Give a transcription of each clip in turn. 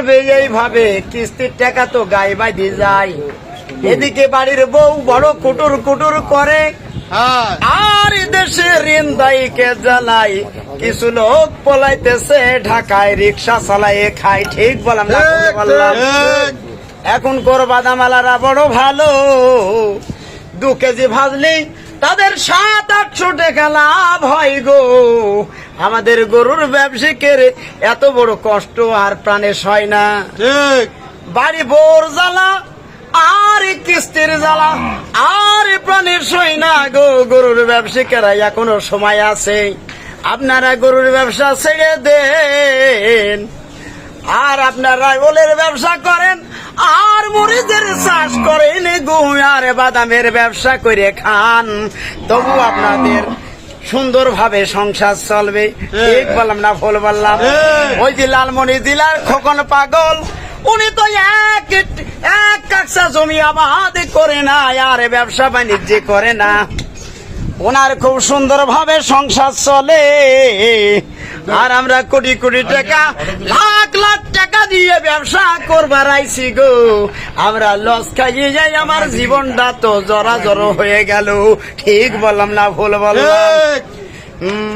চলবে এইভাবে? কিস্তির টাকা তো গায়ে বাঁধি যায়, এদিকে বাড়ির বউ বড় কুটুর কুটুর করে, আর দেশে ঋণ দায়ীকে জ্বালাই। কিছু লোক পলাইতেছে ঢাকায়, রিক্সা চালায় খায়। ঠিক বললাম না বললাম? এখন বাদামালারা বড় ভালো, 2 কেজি ভাজলি তাদের 700-800 টাকা লাভ হয় গো। আমাদের গরুর ব্যবসায়ীদের এত বড় কষ্ট আর প্রাণে সয় না। বাড়ি বোর জ্বালা আর কিস্তির জ্বালা আর প্রাণের সয় না গো। গরুর ব্যবসায়ীরা এখনো সময় আছে, আপনারা গরুর ব্যবসা ছেড়ে দেন, আর আপনারা ওলের ব্যবসা করেন, আর মরিচের চাষ করেন গো, আর বাদামের ব্যবসা করে খান। তবু আপনাদের সুন্দরভাবে সংসার চলবে। ঠিক বললাম না ভুল বললাম? ওই যে লালমনি জেলার খোকন পাগল, উনি তো এক কাকসা জমি আবাদ করে না, আর ব্যবসা বাণিজ্য করে না, ওনার খুব সুন্দরভাবে সংসার চলে। আর আমরা কোটি কোটি টাকা, লাখ লাখ টাকা দিয়ে ব্যবসা করবার আইছি গো, আমরা লস খাইয়ে যাই। আমার জীবনটা তো জরাজর হয়ে গেল। ঠিক বললাম না ভুল বললাম?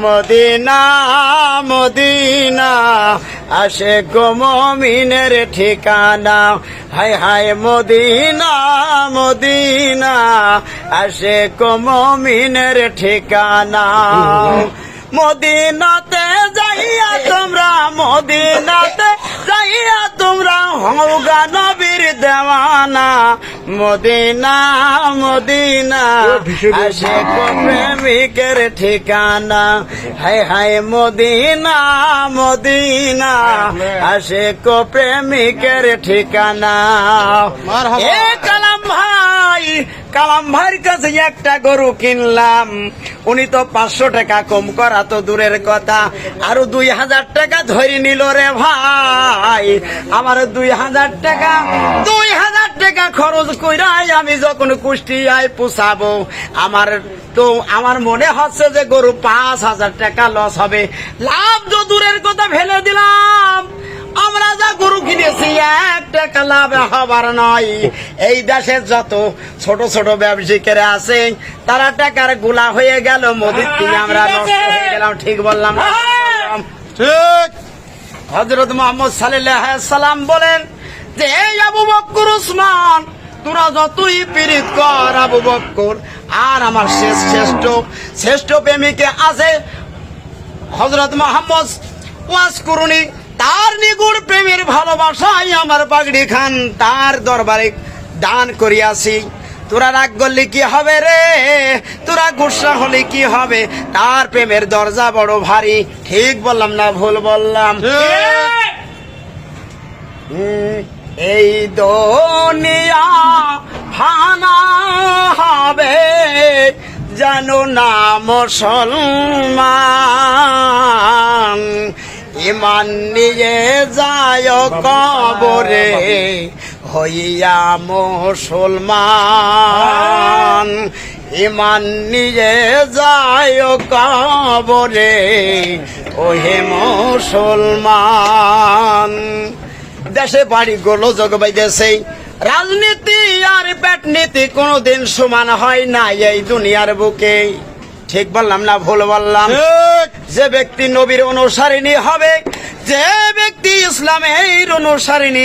মদিনা মদিনা আসে গো মুমিনের ঠিকানা, হায় হায় মদিনা মদিনা আসে গো মুমিনের ঠিকানা। মদিনাতে যাইয়া তোমরা, মদিনাতে যাইয়া তোমরা হওগা নবীর দেওয়ানা। মদিনা মদিনা আসে প্রেমিকের ঠিকানা, হায় হায় মদিনা মদিনা আসে প্রেমিকের ঠিকানা। এ কালাম ভাই, কালাম ভাইয়ের কাছে একটা গরু কিনলাম, উনি তো 500 টাকা কম করা তো দূরের কথা, আরো 2000 টাকা ধরে নিল রে ভাই। আমার 2000 টাকা খরচ কইরাই আমি যখন কুষ্টিয়ায় পোষাবো, আমার মনে হচ্ছে যে গরু 5000 টাকা লস হবে। লাভ তো দূরের কথা ফেলে দিলাম, আমরা যা গরু কিনেছি 1 টাকা লাভ হবার নয়। এই দেশের যত ছোট ছোট ব্যবসায়ীরা আছে, তারা টাকার গোলা হয়ে গেল, মোদির থেকে আমরা নষ্ট হয়ে গেলাম। ঠিক বললাম? ঠিক। হযরত মুহাম্মদ সাল্লাল্লাহু আলাইহি সাল্লাম বলেন যে, এই আবু বকর উসমান, তোরা যতই পীড়িত কর আবু বকর, আর আমার শ্রেষ্ঠ প্রেমিকে আছে হযরত মুহাম্মদ, ওয়াজ করুনি তার নিগুড় প্রেমের ভালোবাসায় আমার পাগড়ি খান তার দরবারে দান করিয়াছি। তোরা রাগ করলে কি হবে রে, তোরা গুসা হলে কি হবে, তার প্রেমের দরজা বড় ভারী। ঠিক বললাম না ভুল বললাম? এই দুনিয়া ফানা হবে, জানো না মুসলমান, ইমান নিয়ে যায় কবরে হইয়া মুসলমান, ইমান নিয়ে যায় কবরে ওহে মুসলমান। দেশে বাড়ি গোলো জগবাইতেছে, রাজনীতি আর পেটনীতি কোনদিন সমান হয় না এই দুনিয়ার বুকে। ঠিক বললাম না ভুল বললাম? যে ব্যক্তি নবীর অনুসারিণী হবে, যে ব্যক্তি ইসলামের অনুসারিণী